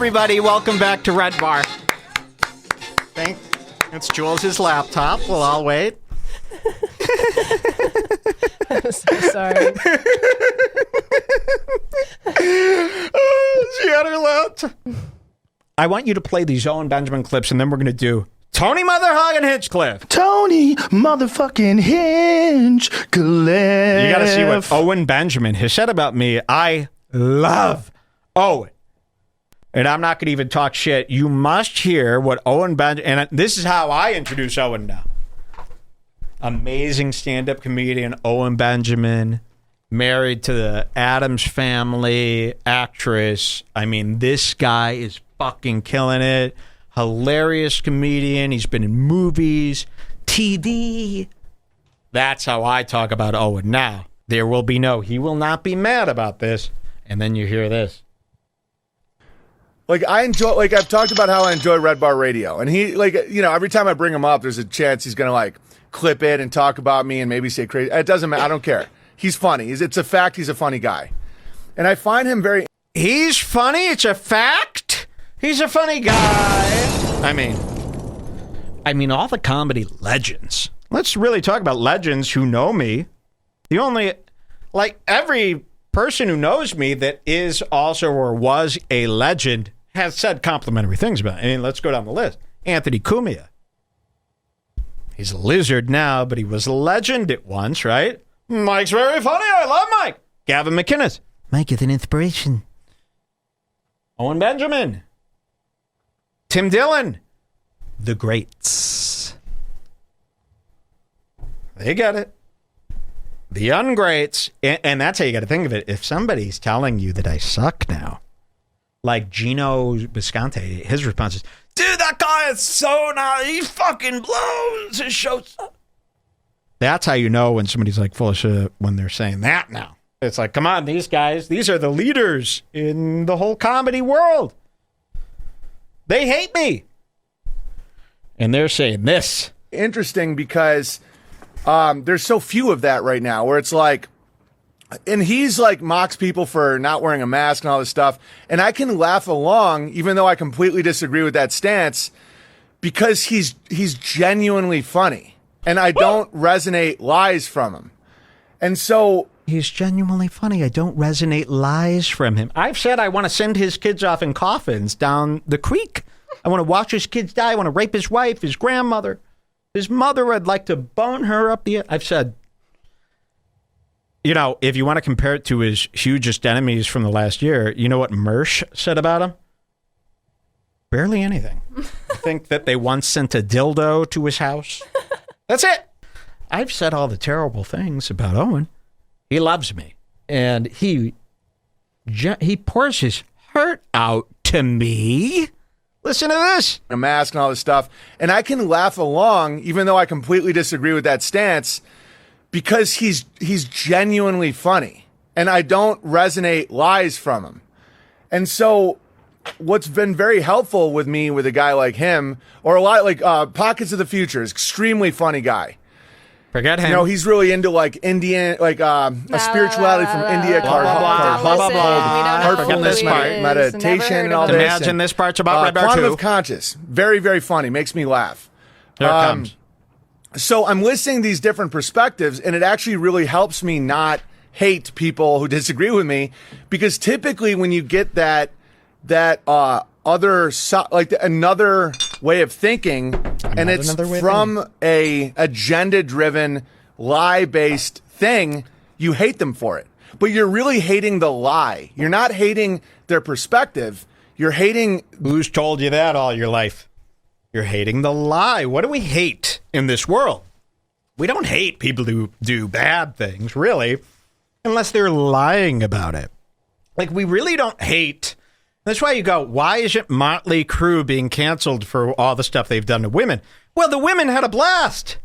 everybody. Welcome back to Red Bar. It's Jules' laptop. Well, I'll wait. I'm so sorry. She had her laptop. I want you to play these Owen Benjamin clips, and then we're going to do Tony Motherhagen Hinchcliffe. Tony motherfucking Hinchcliffe. You got to see what Owen Benjamin has said about me. I love Owen. And I'm not going to even talk shit. You must hear what Owen Benjamin... And this is how I introduce Owen now. Amazing stand-up comedian Owen Benjamin. Married to the Addams Family actress. I mean, this guy is fucking killing it. Hilarious comedian. He's been in movies, TV. That's how I talk about Owen. Now, there will be he will not be mad about this. And then you hear this. I've talked about how I enjoy Redbar Radio. And he, every time I bring him up, there's a chance he's going to, clip it and talk about me and maybe say crazy. It doesn't matter. I don't care. He's funny. It's a fact he's a funny guy. And I find him very... He's funny? It's a fact? He's a funny guy. I mean, all the comedy legends. Let's really talk about legends who know me. The only... every person who knows me that is also or was a legend has said complimentary things about it. I mean, let's go down the list. Anthony Cumia. He's a lizard now, but he was a legend at once, right? Mike's very funny. I love Mike. Gavin McInnes. Mike is an inspiration. Owen Benjamin. Tim Dillon. The greats. They get it. The ungreats. And that's how you got to think of it. If somebody's telling you that I suck now, like Gino Bisconte, his response is, dude, that guy is so nice. He fucking blows. His show sucks. That's how you know when somebody's full of shit when they're saying that now. It's come on, these guys, these are the leaders in the whole comedy world. They hate me. And they're saying this. Interesting because there's so few of that right now where it's and he's mocks people for not wearing a mask and all this stuff. And I can laugh along, even though I completely disagree with that stance, because he's genuinely funny. And I don't resonate lies from him. And so... He's genuinely funny. I don't resonate lies from him. I've said I want to send his kids off in coffins down the creek. I want to watch his kids die. I want to rape his wife, his grandmother, his mother. I'd like to bone her up the... I've said... if you want to compare it to his hugest enemies from the last year, you know what Mersh said about him? Barely anything. I think that they once sent a dildo to his house. That's it. I've said all the terrible things about Owen. He loves me. And he pours his heart out to me. Listen to this. A mask and all this stuff. And I can laugh along, even though I completely disagree with that stance, because he's genuinely funny, and I don't resonate lies from him. And so what's been very helpful with me with a guy like him, or a lot Pockets of the Future, is extremely funny guy. Forget him. He's really into Indian, a spirituality from India called heartfulness, meditation, and all this. Imagine this part's about Redbar Quantum 2. of Conscious. Very, very funny. Makes me laugh. Here it comes. So I'm listening to these different perspectives, and it actually really helps me not hate people who disagree with me, because typically when you get that another way of thinking, and it's from a agenda-driven, lie-based thing, you hate them for it. But you're really hating the lie. You're not hating their perspective. You're hating... Who's told you that all your life? You're hating the lie. What do we hate in this world? We don't hate people who do bad things, really, unless they're lying about it. We really don't hate. That's why you go, why isn't Motley Crue being canceled for all the stuff they've done to women? Well, the women had a blast.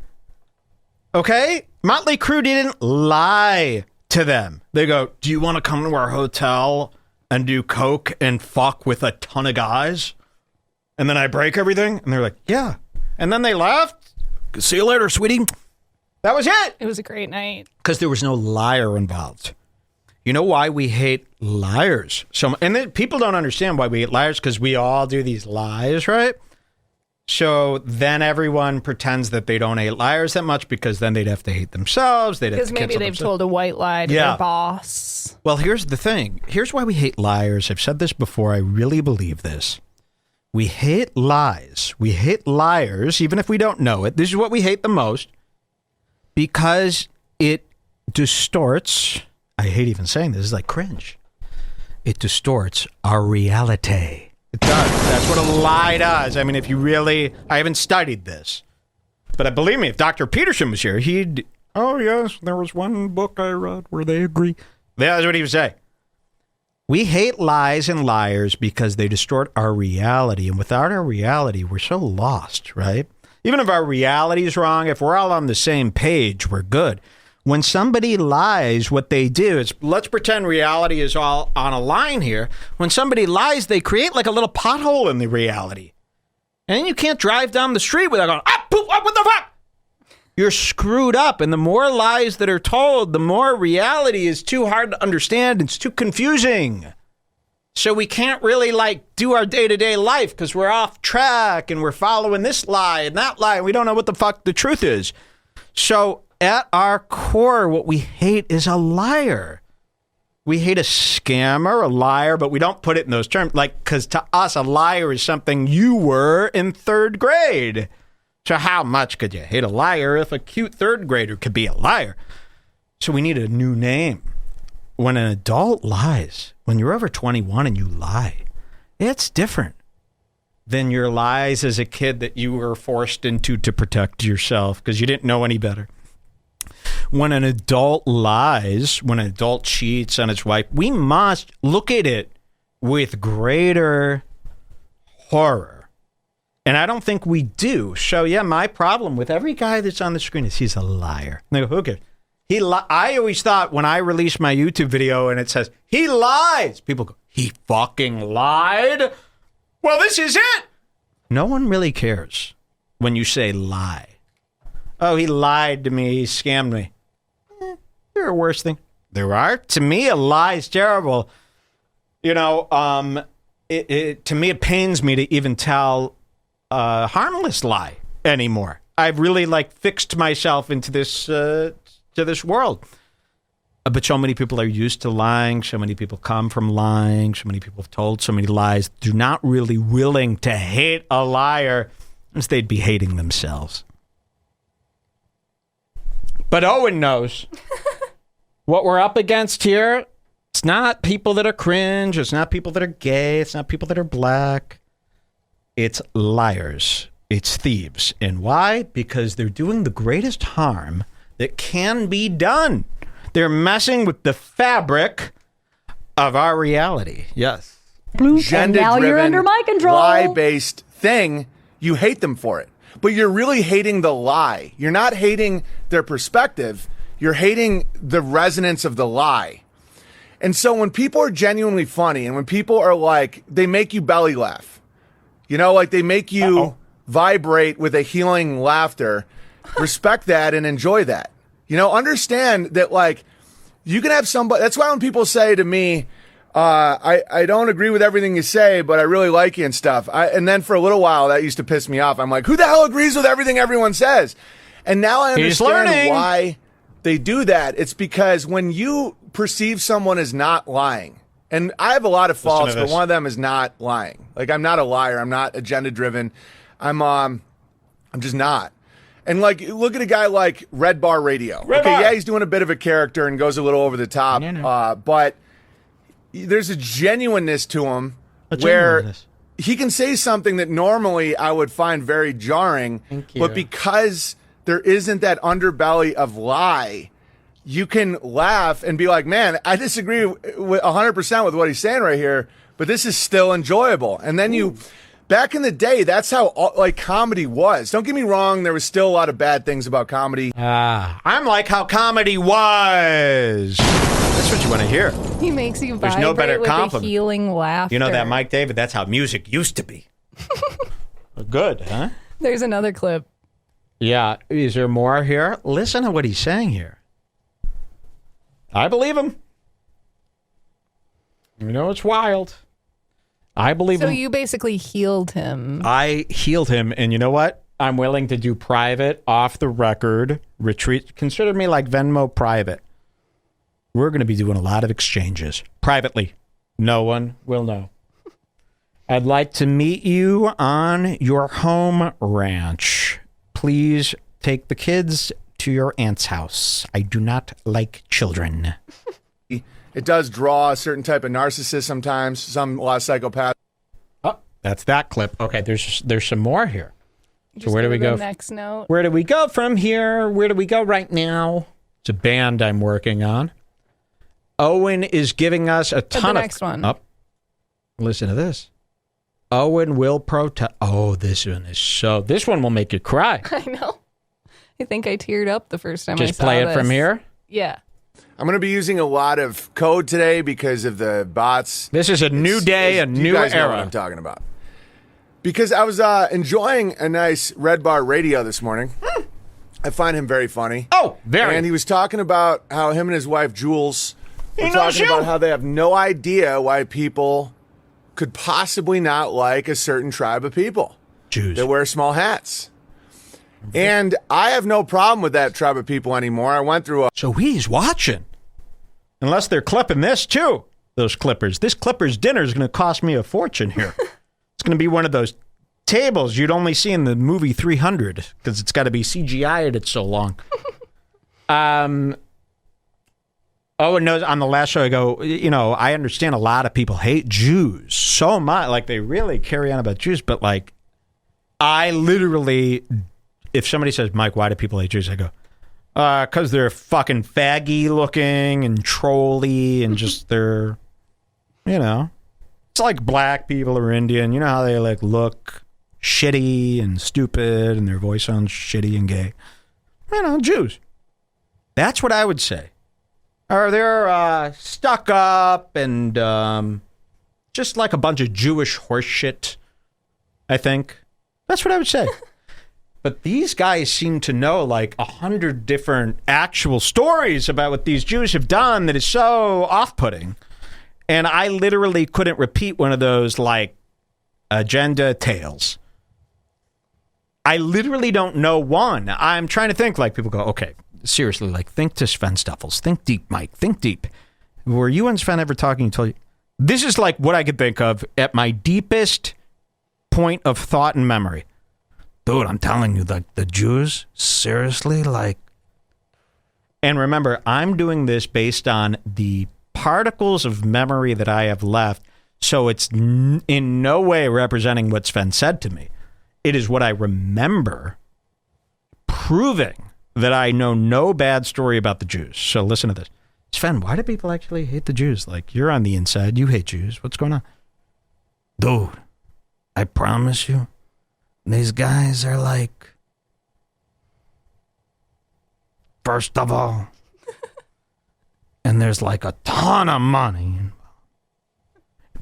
Okay? Motley Crue didn't lie to them. They go, do you want to come to our hotel and do coke and fuck with a ton of guys? And then I break everything? And they're like, yeah. And then they laughed. See you later, sweetie. That was it. It was a great night. Because there was no liar involved. You know why we hate liars? People don't understand why we hate liars because we all do these lies, right? So then everyone pretends that they don't hate liars that much because then they'd have to hate themselves. Because maybe they've told a white lie to their boss. Well, here's the thing. Here's why we hate liars. I've said this before. I really believe this. We hate lies. We hate liars, even if we don't know it. This is what we hate the most because it distorts. I hate even saying this. It's like cringe. It distorts our reality. It does. That's what a lie does. I mean, if you really... I haven't studied this. But believe me, if Dr. Peterson was here, he'd... Oh, yes, there was one book I read where they agree. That's what he would say. We hate lies and liars because they distort our reality. And without our reality, we're so lost, right? Even if our reality is wrong, if we're all on the same page, we're good. When somebody lies, what they do is, let's pretend reality is all on a line here. When somebody lies, they create like a little pothole in the reality. And then you can't drive down the street without going, what the fuck? You're screwed up. And the more lies that are told, the more reality is too hard to understand. It's too confusing. So we can't really do our day-to-day life because we're off track and we're following this lie and that lie. And we don't know what the fuck the truth is. So at our core, what we hate is a liar. We hate a scammer, a liar, but we don't put it in those terms. Because to us, a liar is something you were in third grade. So how much could you hate a liar if a cute third grader could be a liar? So we need a new name. When an adult lies, when you're over 21 and you lie, it's different than your lies as a kid that you were forced into to protect yourself because you didn't know any better. When an adult lies, when an adult cheats on his wife, we must look at it with greater horror. And I don't think we do. So, yeah, my problem with every guy that's on the screen is he's a liar. They go, okay. I always thought when I released my YouTube video and it says, he lies, people go, he fucking lied? Well, this is it. No one really cares when you say lie. Oh, he lied to me. He scammed me. There are worse things. There are. To me, a lie is terrible. You know, to me, it pains me to even tell a harmless lie anymore. I've really fixed myself into this to this world. But so many people are used to lying. So many people come from lying. So many people have told so many lies. They're not really willing to hate a liar, as they'd be hating themselves. But Owen knows what we're up against here. It's not people that are cringe. It's not people that are gay. It's not people that are black. It's liars. It's thieves. And why? Because they're doing the greatest harm that can be done. They're messing with the fabric of our reality. Yes. And now you're under my control. Lie-based thing, you hate them for it. But you're really hating the lie. You're not hating their perspective. You're hating the resonance of the lie. And so when people are genuinely funny and when people are they make you belly laugh, they make you vibrate with a healing laughter, respect that and enjoy that. Understand that you can have somebody. That's why when people say to me, I don't agree with everything you say, but I really like you and stuff. And then for a little while, that used to piss me off. I'm like, who the hell agrees with everything everyone says? And now I understand why they do that. It's because when you perceive someone as not lying, and I have a lot of faults, but one of them is not lying. I'm not a liar. I'm not agenda driven. I'm just not. And look at a guy like Redbar Radio. Yeah, he's doing a bit of a character and goes a little over the top. But there's a genuineness to him where he can say something that normally I would find very jarring. But because there isn't that underbelly of lie, you can laugh and be like, man, I disagree with 100% with what he's saying right here, but this is still enjoyable. And then back in the day, that's how comedy was. Don't get me wrong, there was still a lot of bad things about comedy. I'm like how comedy was. That's what you want to hear. He makes you vibrate. There's no better with compliment. A healing laughter. You know that, Mike David? That's how music used to be. Good, huh? There's another clip. Yeah. Is there more here? Listen to what he's saying here. I believe him. You know, it's wild. I believe So him. you basically healed him. I healed him, and you know what? I'm willing to do private, off the record retreat. Consider me like Venmo private. We're going to be doing a lot of exchanges privately. No one will know. I'd like to meet you on your home ranch. Please take the kids to your aunt's house. I do not like children. It does draw a certain type of narcissist sometimes, a lot of psychopaths. Oh, that's that clip. Okay, there's some more here. Just where do we go? Next note. Where do we go from here? Where do we go right now? It's a band I'm working on. Owen is giving us a ton of... The next one. Oh, listen to this. Owen will protest... Oh, this one is so... This one will make you cry. I know. I think I teared up the first time I saw this. Just play it from here? Yeah. I'm going to be using a lot of code today because of the bots. This is a new day, a new you guys know what era. I'm talking about. Because I was enjoying a nice Redbar Radio this morning. I find him very funny. Oh, very. And he was talking about how him and his wife, Jules, were knows talking you. about how they have no idea why people could possibly not like a certain tribe of people. Jews. That wear small hats. And I have no problem with that tribe of people anymore. I went through a... So he's watching. Unless they're clipping this, too. Those clippers. This clippers dinner is going to cost me a fortune here. It's going to be one of those tables you'd only see in the movie 300 because it's got to be CGI'd. It's so long. Owen knows on the last show, I go, you know, I understand a lot of people hate Jews so much. Like, they really carry on about Jews. But, like, I literally, if somebody says, Mike, why do people hate Jews? I go, because they're fucking faggy looking and trolly and just they're, you know. It's like black people or Indian. You know how they like look shitty and stupid and their voice sounds shitty and gay. You know, Jews. That's what I would say. Or they're stuck up and just like a bunch of Jewish horse shit, I think. That's what I would say. But these guys seem to know like 100 different actual stories about what these Jews have done that is so off-putting. And I literally couldn't repeat one of those, like, agenda tales. I literally don't know one. I'm trying to think, like, people go, okay, seriously, like, think to Sven Stuffles. Think deep, Mike. Think deep. Were you and Sven ever talking and told you? This is, like, what I could think of at my deepest point of thought and memory. Dude, I'm telling you, like, the Jews, seriously, like... And remember, I'm doing this based on the particles of memory that I have left, so it's in no way representing what Sven said to me. It is what I remember, proving that I know no bad story about the Jews. So listen to this. Sven, why do people actually hate the Jews? Like, you're on the inside, you hate Jews. What's going on? Dude, I promise you, these guys are like, first of all, and there's like a ton of money.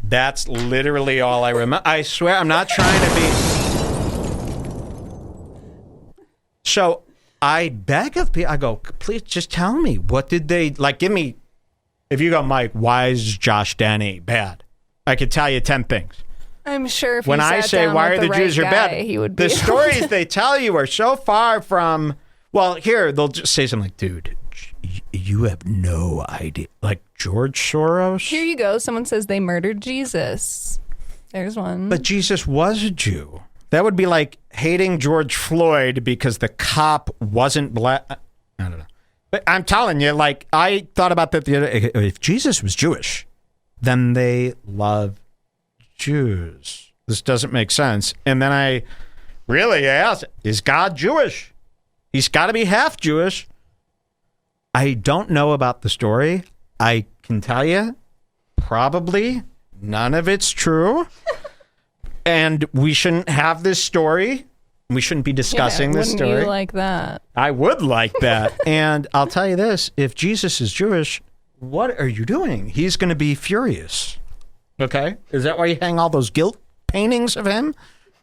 That's literally all I remember. I swear, I'm not trying to be. So I beg of people, I go, please just tell me, what did they, like, give me, if you go, Mike, why is Josh Denny bad? I could tell you 10 things. I'm sure if when you I sat say, down why with are the right Jews are guy, bad? he would be The stories they tell you are so far from, well, here, they'll just say something like, dude, you have no idea. Like George Soros? Here you go. Someone says they murdered Jesus. There's one. But Jesus was a Jew. That would be like hating George Floyd because the cop wasn't black. I don't know. But I'm telling you, like, I thought about that the other day. If Jesus was Jewish, then they love Jews. This doesn't make sense. And then I really asked, is God Jewish? He's got to be half Jewish. I don't know about the story. I can tell you, probably none of it's true. And we shouldn't have this story. We shouldn't be discussing this wouldn't story. You like that? I would like that. And I'll tell you this, if Jesus is Jewish, what are you doing? He's going to be furious. Okay? Is that why you hang all those guilt paintings of him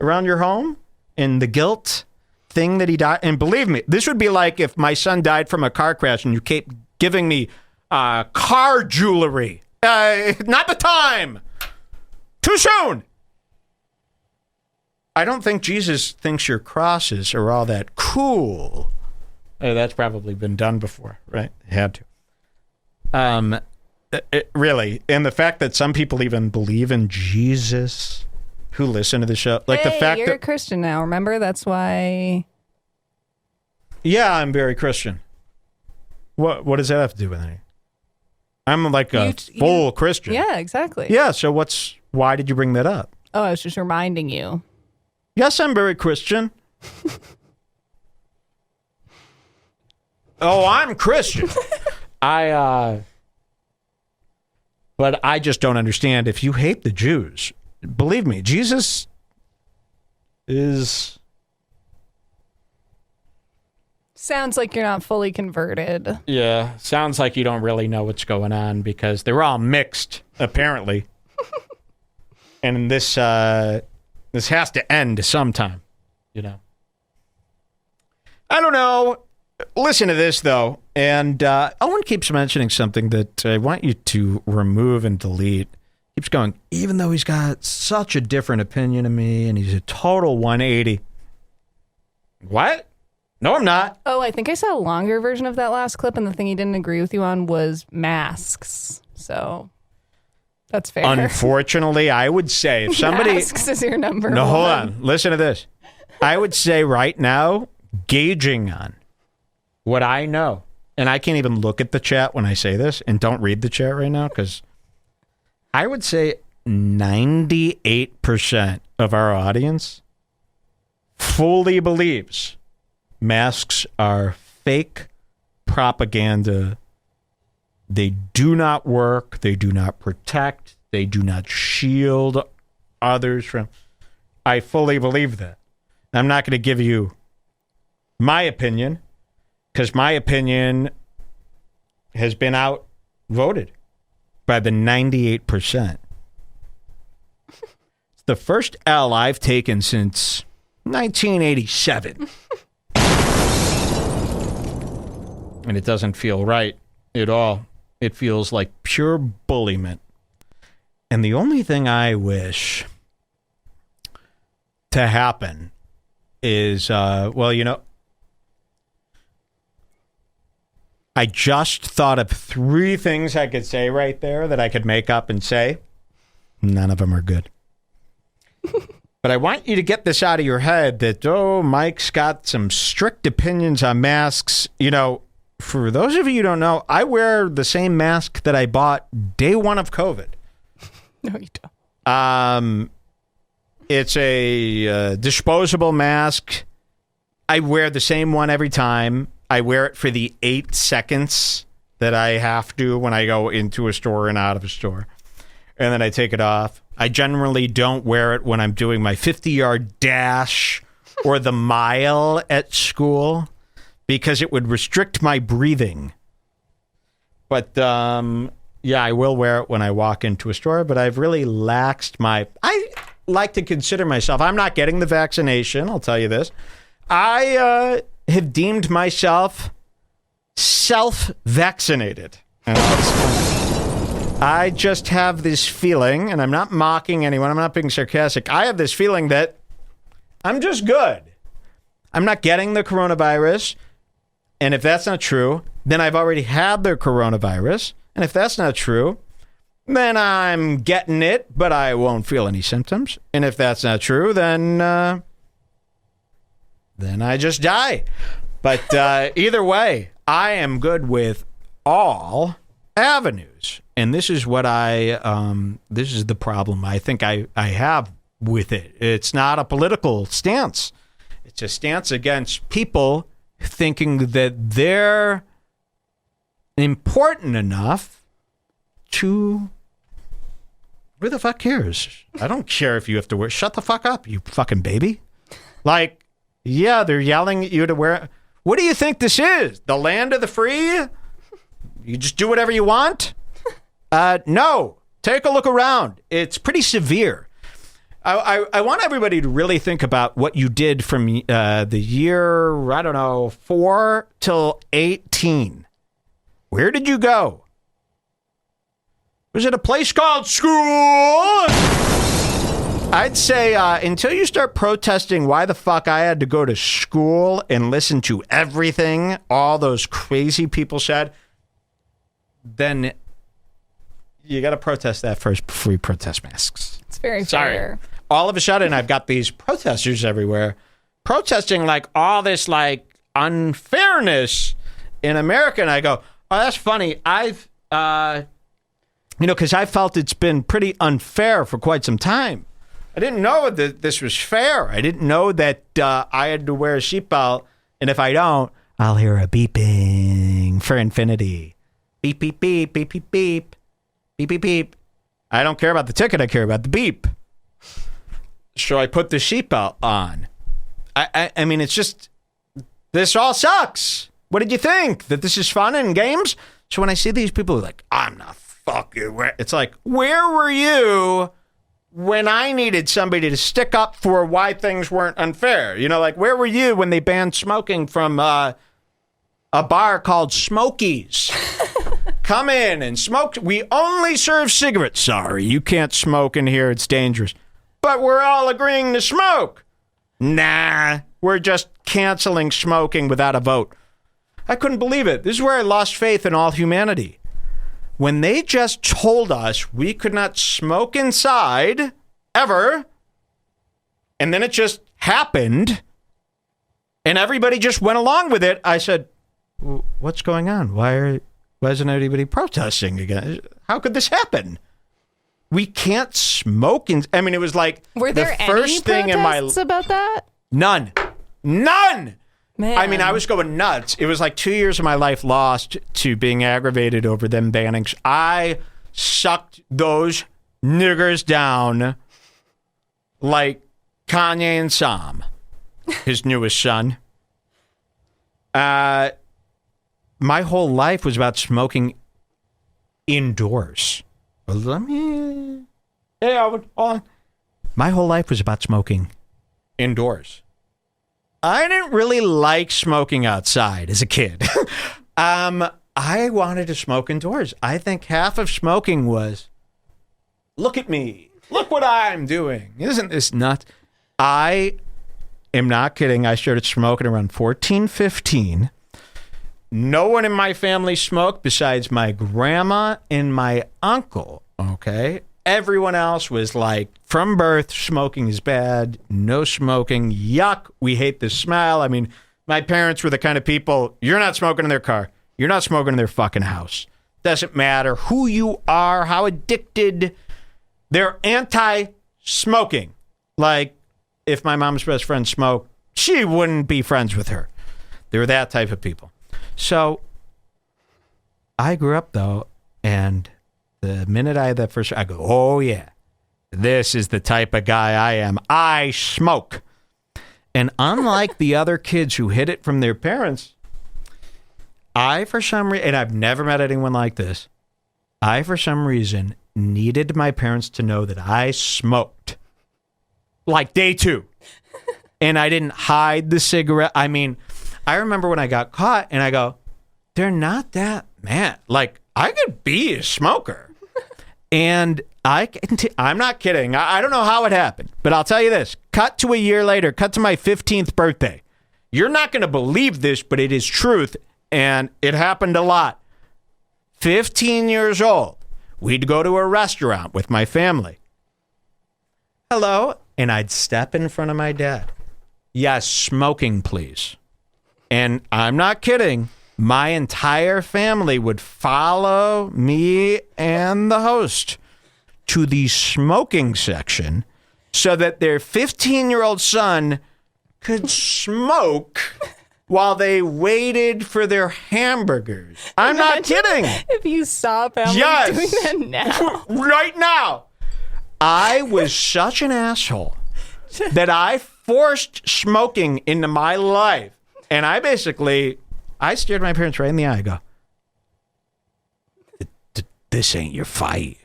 around your home? And the guilt thing that he died. And believe me, this would be like if my son died from a car crash and you keep giving me car jewelry Not the time. Too soon. I don't think Jesus thinks your crosses are all that cool. That's probably been done before, right? It had to. Really, and the fact that some people even believe in Jesus who listen to the show, like the fact you're that a Christian now. Remember, that's why. Yeah, I'm very Christian. What does that have to do with anything? I'm like a full Christian. Yeah, exactly. Yeah, so why did you bring that up? Oh, I was just reminding you. Yes, I'm very Christian. Oh, I'm Christian. But I just don't understand. If you hate the Jews, believe me, Jesus is... Sounds like you're not fully converted. Yeah, sounds like you don't really know what's going on because they're all mixed, apparently. And this has to end sometime, you know. I don't know. Listen to this, though. And Owen keeps mentioning something that I want you to remove and delete. Keeps going, even though he's got such a different opinion of me and he's a total 180. What? No, I'm not. Oh, I think I saw a longer version of that last clip, and the thing he didn't agree with you on was masks. So that's fair. Unfortunately, I would say if somebody... Masks is your number No, one. hold on. Listen to this. I would say right now, gauging on what I know, and I can't even look at the chat when I say this, and don't read the chat right now, because I would say 98% of our audience fully believes masks are fake propaganda. They do not work. They do not protect. They do not shield others from... I fully believe that. I'm not going to give you my opinion, because my opinion has been outvoted by the 98%. It's the first L I've taken since 1987. And it doesn't feel right at all. It feels like pure bullyment. And the only thing I wish to happen is, I just thought of 3 things I could say right there that I could make up and say. None of them are good. But I want you to get this out of your head that, Mike's got some strict opinions on masks. You know, for those of you who don't know, I wear the same mask that I bought day one of COVID. No, you don't. It's a disposable mask. I wear the same one every time. I wear it for the 8 seconds that I have to when I go into a store and out of a store. And then I take it off. I generally don't wear it when I'm doing my 50-yard dash or the mile at school because it would restrict my breathing. But, I will wear it when I walk into a store, but I've really laxed I like to consider myself, I'm not getting the vaccination, I'll tell you this. I have deemed myself self-vaccinated. And I just have this feeling, and I'm not mocking anyone, I'm not being sarcastic. I have this feeling that I'm just good. I'm not getting the coronavirus. And if that's not true, then I've already had the coronavirus. And if that's not true, then I'm getting it, but I won't feel any symptoms. And if that's not true, then I just die. But either way, I am good with all avenues. And this is what this is the problem I think I have with it. It's not a political stance. It's a stance against people thinking that they're important enough to... Who the fuck cares? I don't care if you have to wear... Shut the fuck up, you fucking baby. Like, yeah, they're yelling at you to wear... What do you think this is? The land of the free? You just do whatever you want? No. Take a look around. It's pretty severe. I want everybody to really think about what you did from the year, 4 till 18. Where did you go? was at a place called school. I'd say until you start protesting why the fuck I had to go to school and listen to everything all those crazy people said, then you got to protest that first before you protest masks. It's very Sorry. fair. All of a sudden, I've got these protesters everywhere protesting like all this like unfairness in America. And I go, oh, that's funny. I've, because I felt it's been pretty unfair for quite some time. I didn't know that this was fair. I didn't know that I had to wear a seatbelt. And if I don't, I'll hear a beeping for infinity. Beep, beep, beep, beep, beep, beep. Beep, beep, beep. I don't care about the ticket. I care about the beep. So I put the seatbelt on. I mean, it's just, this all sucks. What did you think? That this is fun and games? So when I see these people like, I'm not fucking, it's like, where were you when I needed somebody to stick up for why things weren't unfair? You know, like, where were you when they banned smoking from a bar called Smokies? Come in and smoke. We only serve cigarettes. Sorry, you can't smoke in here. It's dangerous. But we're all agreeing to smoke. Nah, we're just canceling smoking without a vote. I couldn't believe it. This is where I lost faith in all humanity. When they just told us we could not smoke inside ever, and then it just happened, and everybody just went along with it, I said, what's going on? Why isn't anybody protesting again? How could this happen? We can't smoke in. I mean, it was like Were there the first any thing in my protests about that? None. Man. I mean, I was going nuts. It was like 2 years of my life lost to being aggravated over them banning. I sucked those niggers down like Kanye and Sam, his newest son. My whole life was about smoking indoors. Hey, Owen, hold on. My whole life was about smoking indoors. I didn't really like smoking outside as a kid. I wanted to smoke indoors. I think half of smoking was, look at me. Look what I'm doing. Isn't this nuts? I am not kidding. I started smoking around 14, 15. No one in my family smoked besides my grandma and my uncle, okay? Everyone else was like, from birth, smoking is bad. No smoking. Yuck. We hate the smell. I mean, my parents were the kind of people, you're not smoking in their car. You're not smoking in their fucking house. Doesn't matter who you are, how addicted. They're anti-smoking. Like, if my mom's best friend smoked, she wouldn't be friends with her. They were that type of people. So, I grew up, though, and the minute I had that first, I go, oh, yeah, this is the type of guy I am. I smoke. And unlike the other kids who hid it from their parents, I, for some reason, and I've never met anyone like this, I, for some reason, needed my parents to know that I smoked. Like day 2. And I didn't hide the cigarette. I mean, I remember when I got caught and I go, they're not that mad. Like, I could be a smoker. And I'm not kidding. I don't know how it happened, but I'll tell you this. Cut to a year later, cut to my 15th birthday. You're not going to believe this, but it is truth, and it happened a lot. 15 years old, we'd go to a restaurant with my family. Hello, and I'd step in front of my dad. Yes, smoking, please. And I'm not kidding. My entire family would follow me and the host to the smoking section so that their 15-year-old son could smoke while they waited for their hamburgers. I'm not kidding. If you saw family doing that now. Right now. I was such an asshole that I forced smoking into my life. And I stared my parents right in the eye. I go, this ain't your fight.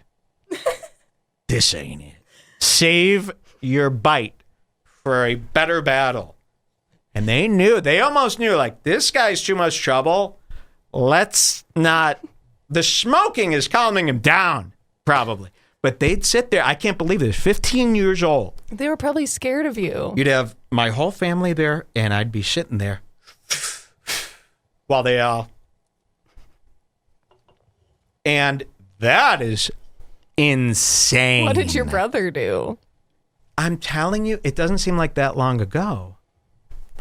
This ain't it. Save your bite for a better battle. And they almost knew, like, this guy's too much trouble. Let's not. The smoking is calming him down, probably. But they'd sit there. I can't believe this. 15 years old. They were probably scared of you. You'd have my whole family there, and I'd be sitting there while they all. And that is insane. What did your brother do? I'm telling you, it doesn't seem like that long ago.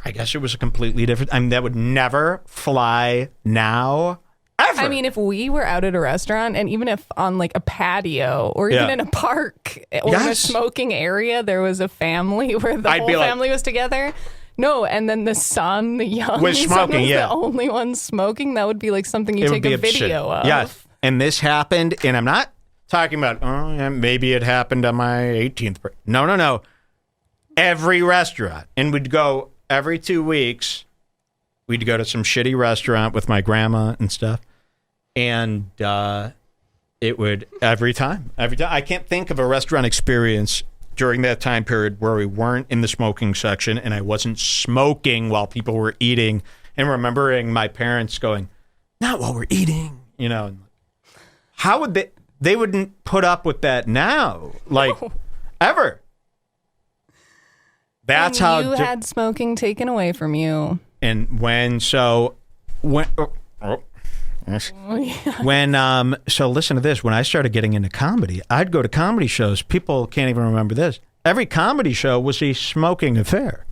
I guess it was a completely different. I mean, that would never fly now. Ever. I mean, if we were out at a restaurant, and even if on like a patio or even in a park or in a smoking area, there was a family where the whole family was together. No, and then the son, the young was smoking, son was the only one smoking. That would be like something you take a video of. Yes, and this happened, and I'm not talking about, oh, yeah, maybe it happened on my 18th birthday. No. Every restaurant, and we'd go every 2 weeks. We'd go to some shitty restaurant with my grandma and stuff. And it would every time. I can't think of a restaurant experience during that time period where we weren't in the smoking section and I wasn't smoking while people were eating and remembering my parents going, not while we're eating, you know. How would they wouldn't put up with that now, like ever. That's how you had smoking taken away from you. And so listen to this. When I started getting into comedy, I'd go to comedy shows. People can't even remember this. Every comedy show was a smoking affair.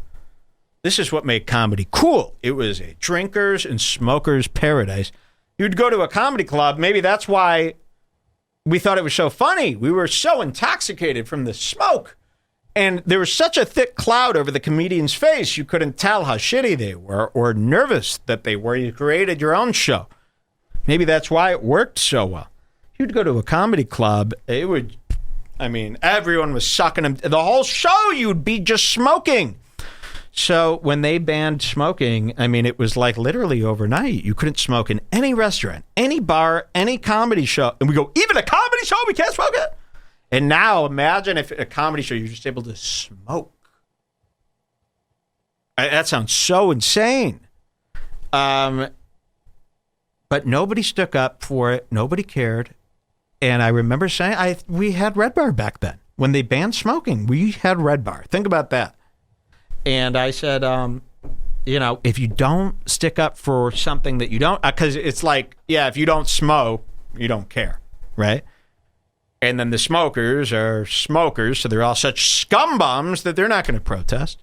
This is what made comedy cool. It was a drinkers and smokers paradise. You'd go to a comedy club. Maybe that's why we thought it was so funny. We were so intoxicated from the smoke. And there was such a thick cloud over the comedian's face, you couldn't tell how shitty they were or nervous that they were. You created your own show. Maybe that's why it worked so well. You'd go to a comedy club, everyone was sucking them. The whole show, you'd be just smoking. So when they banned smoking, it was like literally overnight. You couldn't smoke in any restaurant, any bar, any comedy show. And we go, even a comedy show, we can't smoke it? And now imagine if at a comedy show you're just able to smoke. That sounds so insane. But nobody stuck up for it. Nobody cared. And I remember saying, we had Redbar back then. When they banned smoking, we had Redbar. Think about that. And I said, if you don't stick up for something that you don't, because it's like, if you don't smoke, you don't care, right? And then the smokers are smokers, so they're all such scumbums that they're not going to protest.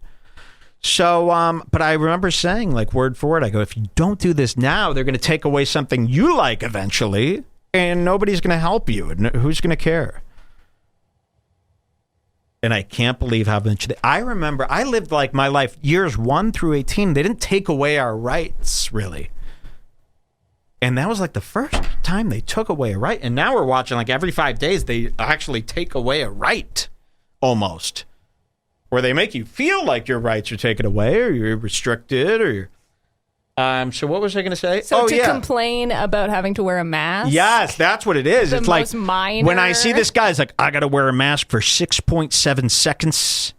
So, but I remember saying, like, word for word, I go, if you don't do this now, they're going to take away something you like eventually, and nobody's going to help you. And who's going to care? And I can't believe how much I remember. I lived like my life years 1 through 18. They didn't take away our rights, really. And that was like the first time they took away a right. And now we're watching like every 5 days, they actually take away a right almost. Where they make you feel like your rights are taken away or you're restricted or you're... So what was I going to say? So complain about having to wear a mask? Yes, that's what it is. It's like minor. When I see this guy, it's like, I got to wear a mask for 6.7 seconds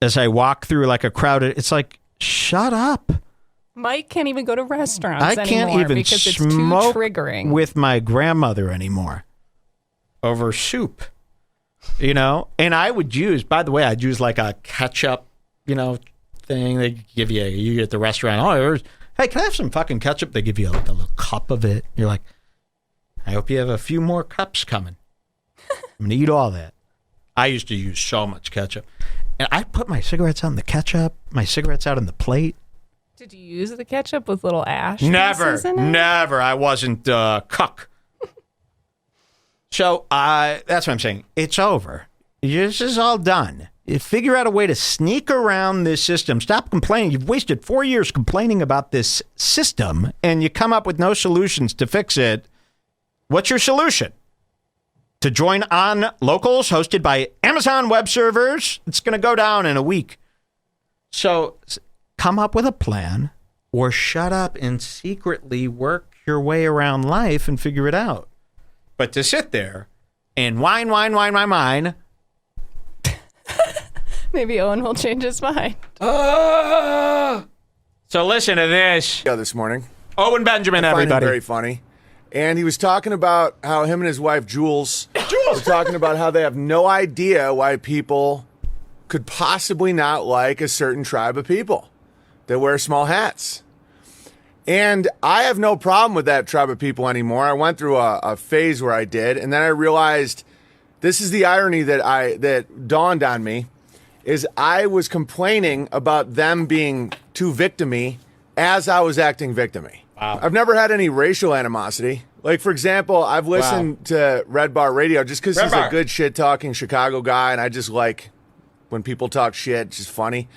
as I walk through like a crowded... It's like, shut up. Mike can't even go to restaurants I can't even because it's smoke too triggering. With my grandmother anymore over soup, And I would use, by the way, I'd use like a ketchup, thing they give you at the restaurant. Hey, can I have some fucking ketchup? They give you like a little cup of it. You're like, I hope you have a few more cups coming. I'm going to eat all that. I used to use so much ketchup. And I put my cigarettes on the ketchup, my cigarettes out on the plate. Did you use the ketchup with little ash? Never. Never. I wasn't cuck. So that's what I'm saying. It's over. This is all done. You figure out a way to sneak around this system. Stop complaining. You've wasted 4 years complaining about this system, and you come up with no solutions to fix it. What's your solution? To join on locals hosted by Amazon Web Servers? It's going to go down in a week. So come up with a plan or shut up and secretly work your way around life and figure it out. But to sit there and whine, maybe Owen will change his mind. So listen to this. This morning. Owen Benjamin, I find everybody. him very funny. And he was talking about how him and his wife, Jules, were talking about how they have no idea why people could possibly not like a certain tribe of people that wear small hats. And I have no problem with that tribe of people anymore. I went through a phase where I did, and then I realized this is the irony that dawned on me, is I was complaining about them being too victim-y as I was acting victim-y. Wow. I've never had any racial animosity. Like, for example, I've listened to Redbar Radio just because he's a good shit-talking Chicago guy, and I just like when people talk shit. It's just funny.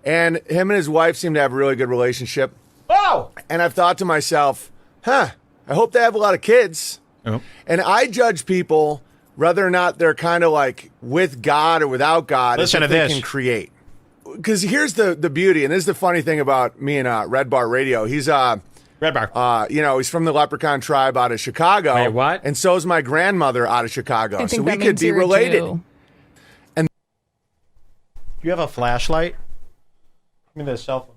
And him and his wife seem to have a really good relationship. Oh! And I've thought to myself, I hope they have a lot of kids. Oh. And I judge people whether or not they're kind of like with God or without God. Listen to they this. Can create. Because here's the beauty, and this is the funny thing about me and Redbar Radio. He's Redbar. He's from the Leprechaun tribe out of Chicago. Wait, what? And so is my grandmother out of Chicago. I think So that we could means be you're a related. Jew. And Do you have a flashlight? Give me the cell phone.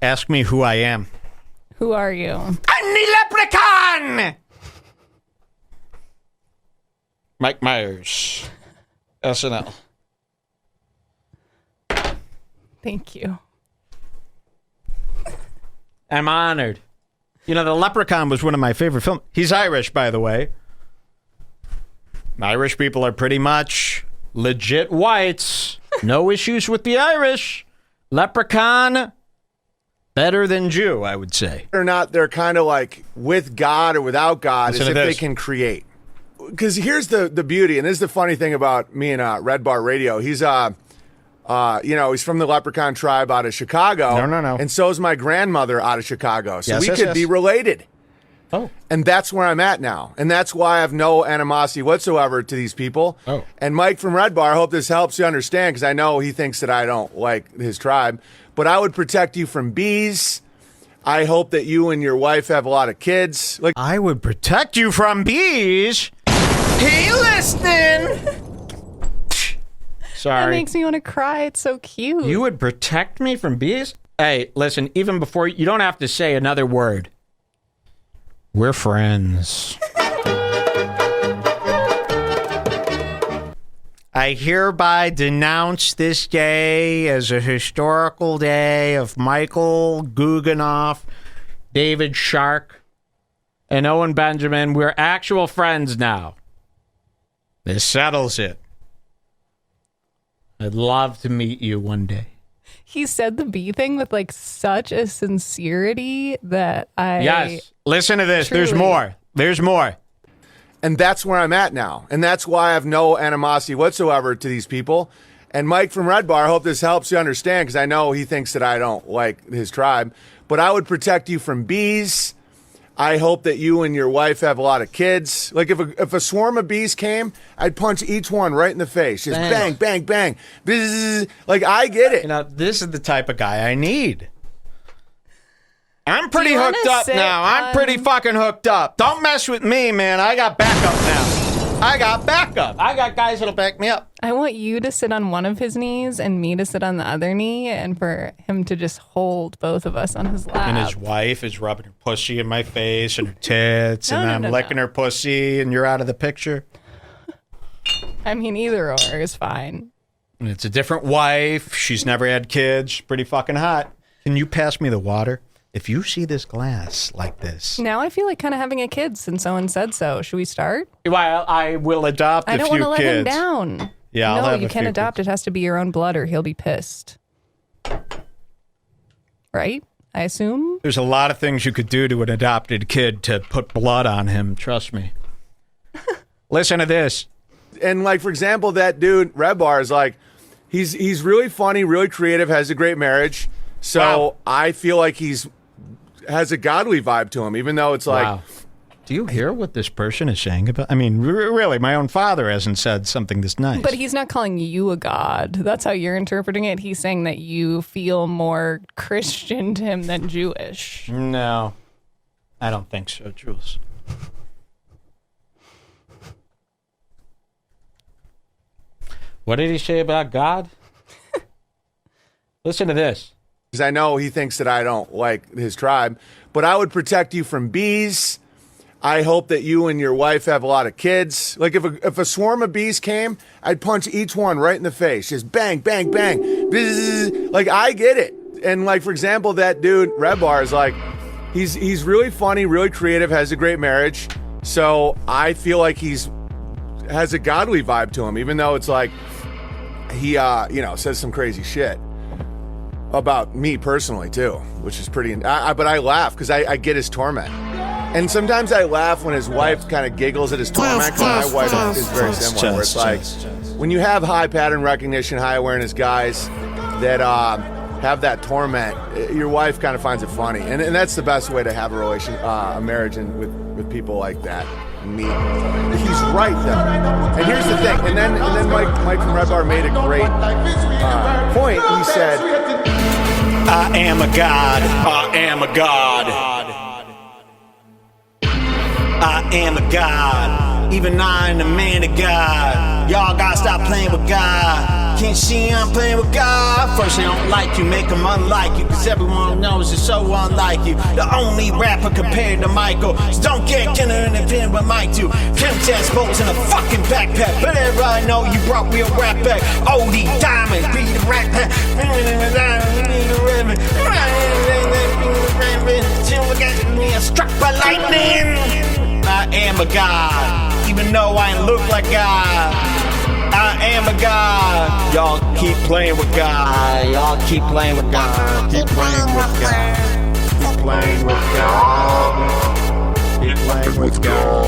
Ask me who I am. Who are you? I'm the Leprechaun! Mike Myers. SNL. Thank you. I'm honored. You know, The Leprechaun was one of my favorite films. He's Irish, by the way. Irish people are pretty much legit whites. No issues with the Irish. Leprechaun, better than Jew, I would say. or not they're kind of like with God or without God, Listen as to if they this. can create. Because here's the beauty, and this is the funny thing about me and Redbar Radio. He's he's from the Leprechaun tribe out of Chicago. No. And so is my grandmother out of Chicago. So Yes, we yes, could yes. be related. Oh. And that's where I'm at now. And that's why I have no animosity whatsoever to these people. Oh. And Mike from Redbar, I hope this helps you understand, because I know he thinks that I don't like his tribe. But I would protect you from bees. I hope that you and your wife have a lot of kids. Like, I would protect you from bees. Hey, listening. That Sorry. makes me want to cry. It's so cute. You would protect me from bees? Hey, listen, even before, you don't have to say another word. We're friends. I hereby denounce this day as a historical day of Michael Guggenhoff, David Shark, and Owen Benjamin. We're actual friends now. This settles it. I'd love to meet you one day. He said the bee thing with like such a sincerity that Yes. Listen to this. There's Truly. more. There's more. and that's where I'm at now. And that's why I have no animosity whatsoever to these people. And Mike from Redbar, I hope this helps you understand, because I know he thinks that I don't like his tribe. But I would protect you from bees. I hope that you and your wife have a lot of kids. Like, if a swarm of bees came, I'd punch each one right in the face. Just bang, bang, bang. Bzzz. Like, I get it. You know, this is the type of guy I need. I'm pretty you wanna hooked up sit now. I'm on- pretty fucking hooked up. Don't mess with me, man. I got backup now. I got backup. I got guys that'll back me up. I want you to sit on one of his knees and me to sit on the other knee, and for him to just hold both of us on his lap. And his wife is rubbing her pussy in my face and her tits, No, and no, I'm no, licking no. her pussy, and you're out of the picture. I mean, either or is fine. And it's a different wife. She's never had kids. Pretty fucking hot. Can you pass me the water? If you see this glass like this. Now I feel like kind of having a kid since Owen said so. Should we start? Well, I will adopt I a don't few want to let him kids. down. Yeah, I'll no, have you a can't few adopt. kids. It has to be your own blood, or he'll be pissed. Right? I assume. There's a lot of things you could do to an adopted kid to put blood on him. Trust me. Listen to this. And like, for example, that dude Redbar is like, he's really funny, really creative, has a great marriage. So Wow. I feel like has a godly vibe to him, even though it's like, Wow. Do you hear what this person is saying about? I mean, really, my own father hasn't said something this nice. But he's not calling you a god. That's how you're interpreting it. He's saying that you feel more Christian to him than Jewish. No, I don't think so, Jules. What did he say about God? Listen to this. Because I know he thinks that I don't like his tribe, but I would protect you from bees. I hope that you and your wife have a lot of kids. Like if a swarm of bees came, I'd punch each one right in the face. Just bang, bang, bang. Bzzz. Like, I get it. And like, for example, that dude, Redbar, is like, he's really funny, really creative, has a great marriage. So I feel like has a godly vibe to him, even though it's like he, says some crazy shit about me personally too, which is pretty. But I laugh because I get his torment, and sometimes I laugh when his wife kind of giggles at his torment. Because my wife is very similar, where it's like when you have high pattern recognition, high awareness guys that have that torment, your wife kind of finds it funny, and that's the best way to have a marriage, and with people like that. Me. He's right though, and here's the thing. And then Mike from Redbar made a great point. He said, "I am a god. I am a god. I am a god. Even I am the man of God. Y'all gotta stop playing with God. Can't see I'm playing with God. First they don't like you, make them unlike you, cause everyone knows you're so unlike you. The only rapper compared to Michael. So don't get interfering with Mike too. Kim Chance bolts in a fucking backpack. But everybody know you brought real rap back. OD Diamond, be the rap pack. Struck by lightning. I am a god, even though I ain't look like God. I am a god. Y'all keep playing with God. Y'all keep playing with God. Keep playing with God. Keep playing with God. Keep playing with God.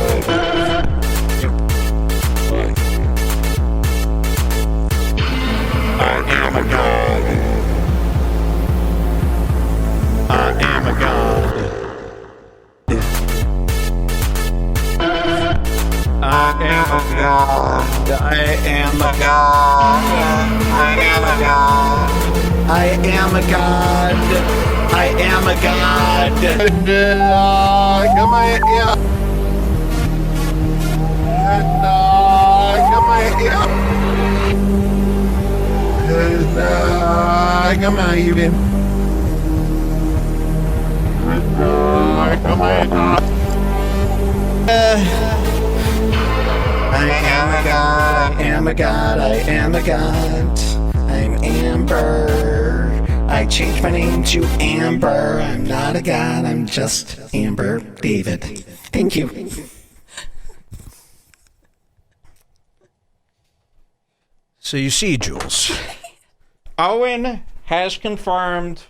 I am a god. I am a god. I am a god. I am a god. I am a god. I am a god. I am a god. Come on here. Come on here. Come on, you been. Come on. I am a god, I am a god, I am a god. I'm Amber. I changed my name to Amber. I'm not a god, I'm just Amber David. Thank you. So you see, Jules, Owen has confirmed.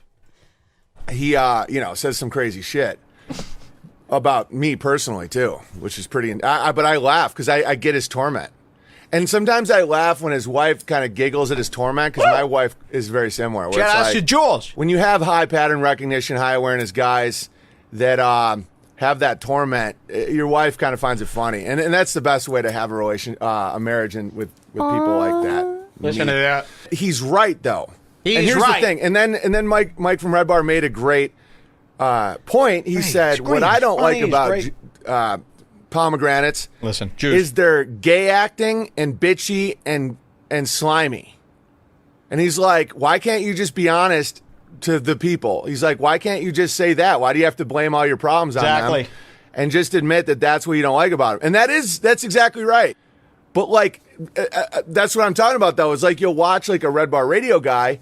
He, says some crazy shit about me personally too, which is pretty. But I laugh because I get his torment, and sometimes I laugh when his wife kind of giggles at his torment because my wife is very similar. Shout out to Jules. When you have high pattern recognition, high awareness guys that have that torment, your wife kind of finds it funny, and that's the best way to have a marriage, and with people like that. Listen to that. He's right though. And here's the thing. And then Mike from Redbar made a great point. He said, what I don't like about pomegranates is they're gay acting and bitchy and slimy. And he's like, why can't you just be honest to the people? He's like, why can't you just say that? Why do you have to blame all your problems on them? And just admit that that's what you don't like about them. And that's exactly right. But like, that's what I'm talking about though. Is like you'll watch like a Redbar Radio guy,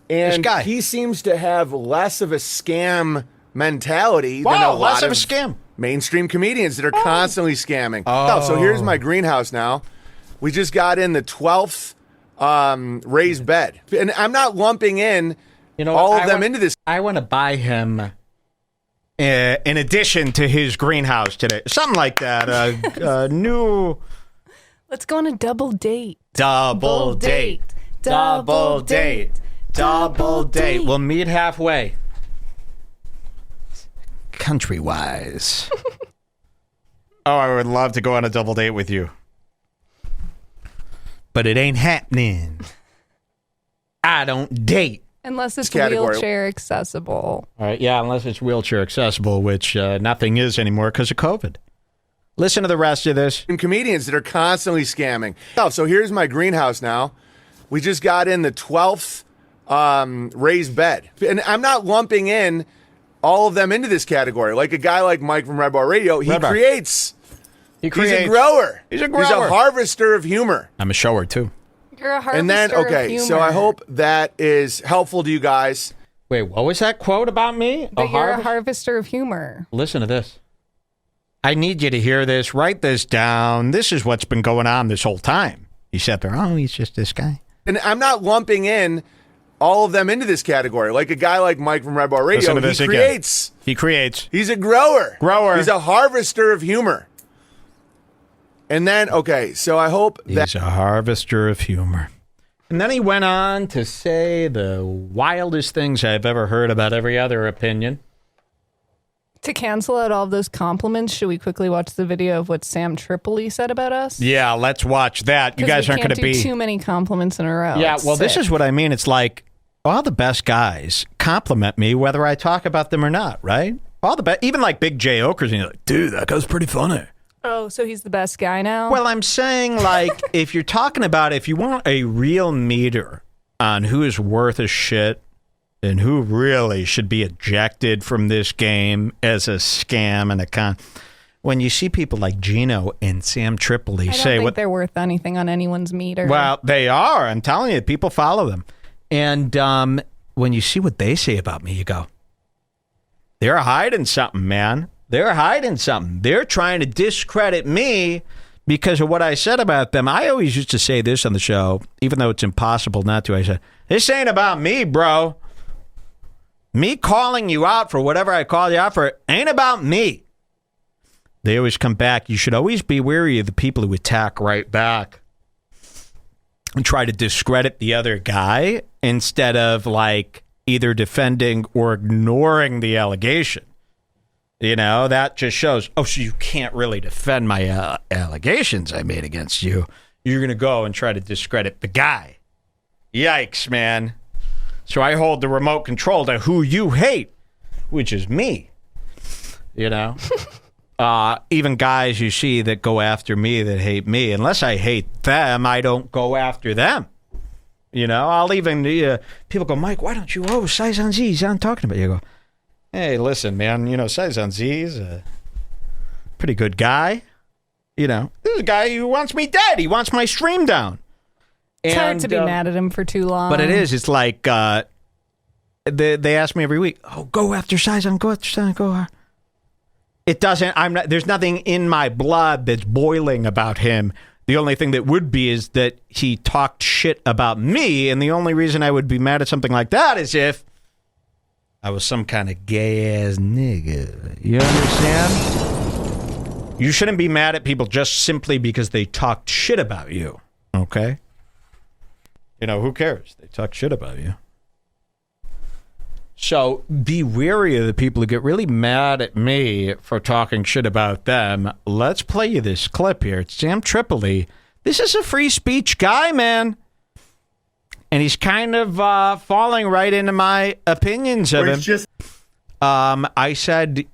and he seems to have less of a scam mentality than a lot of scam mainstream comedians that are constantly scamming. So here's my greenhouse now. We just got in the 12th raised bed, and I'm not lumping in all of them into this. I want to buy him in addition to his greenhouse today, something like that. A new. Let's go on a double date. Double date. Double date. Double date. We'll meet halfway. Country-wise. Oh, I would love to go on a double date with you. But it ain't happening. I don't date. Unless it's wheelchair accessible. All right, yeah, unless it's wheelchair accessible, which nothing is anymore because of COVID. Listen to the rest of this. And comedians that are constantly scamming. So here's my greenhouse now. We just got in the 12th raised bed. And I'm not lumping in all of them into this category. Like a guy like Mike from Redbar Radio, he creates. He's a grower. He's a harvester of humor. I'm a shower too. You're a harvester And then, of humor. so I hope that is helpful to you guys. Wait, what was that quote about me? You're a harvester of humor. Listen to this. I need you to hear this. Write this down. This is what's been going on this whole time. He sat there, he's just this guy. And I'm not lumping in all of them into this category. Like a guy like Mike from Redbar Radio, he creates. He's a grower. He's a harvester of humor. And then, so I hope that... He's a harvester of humor. And then he went on to say the wildest things I've ever heard about every other opinion. To cancel out all of those compliments, should we quickly watch the video of what Sam Tripoli said about us? Yeah, let's watch that. You guys aren't going to be... too many compliments in a row. Yeah, well, this is what I mean. It's like all the best guys compliment me whether I talk about them or not, right? All the best, even like Big J Oakers, and you're like, dude, that guy's pretty funny. Oh, so he's the best guy now? Well, I'm saying, like, if you're talking about, if you want a real meter on who is worth a shit and who really should be ejected from this game as a scam and a con, when you see people like Gino and Sam Tripoli say what they're worth anything on anyone's meter. Well, they are. I'm telling you, people follow them. And when you see what they say about me, you go, they're hiding something, man. They're hiding something. They're trying to discredit me because of what I said about them. I always used to say this on the show, even though it's impossible not to. I said, this ain't about me, bro. Me calling you out for whatever I call you out for ain't about me. They always come back. You should always be wary of the people who attack right back and try to discredit the other guy instead of like either defending or ignoring the allegation. You know, that just shows, so you can't really defend my allegations I made against you. You're going to go and try to discredit the guy. Yikes, man. So I hold the remote control to who you hate, which is me. You know? Even guys you see that go after me that hate me, unless I hate them, I don't go after them. You know, I'll even, people go, Mike, why don't you, Saizan Z, I'm talking about you. I go, hey, listen, man, Saizan Z is a pretty good guy. This is a guy who wants me dead. He wants my stream down. It's hard to be mad at him for too long. But it is. It's like they ask me every week, go after Saizan, go after Saizan, go. It doesn't, there's nothing in my blood that's boiling about him. The only thing that would be is that he talked shit about me, and the only reason I would be mad at something like that is if I was some kind of gay-ass nigga. You understand? You shouldn't be mad at people just simply because they talked shit about you, okay? Who cares? They talk shit about you. So be wary of the people who get really mad at me for talking shit about them. Let's play you this clip here. It's Sam Tripoli. This is a free speech guy, man. And he's kind of falling right into my opinions of him. I said,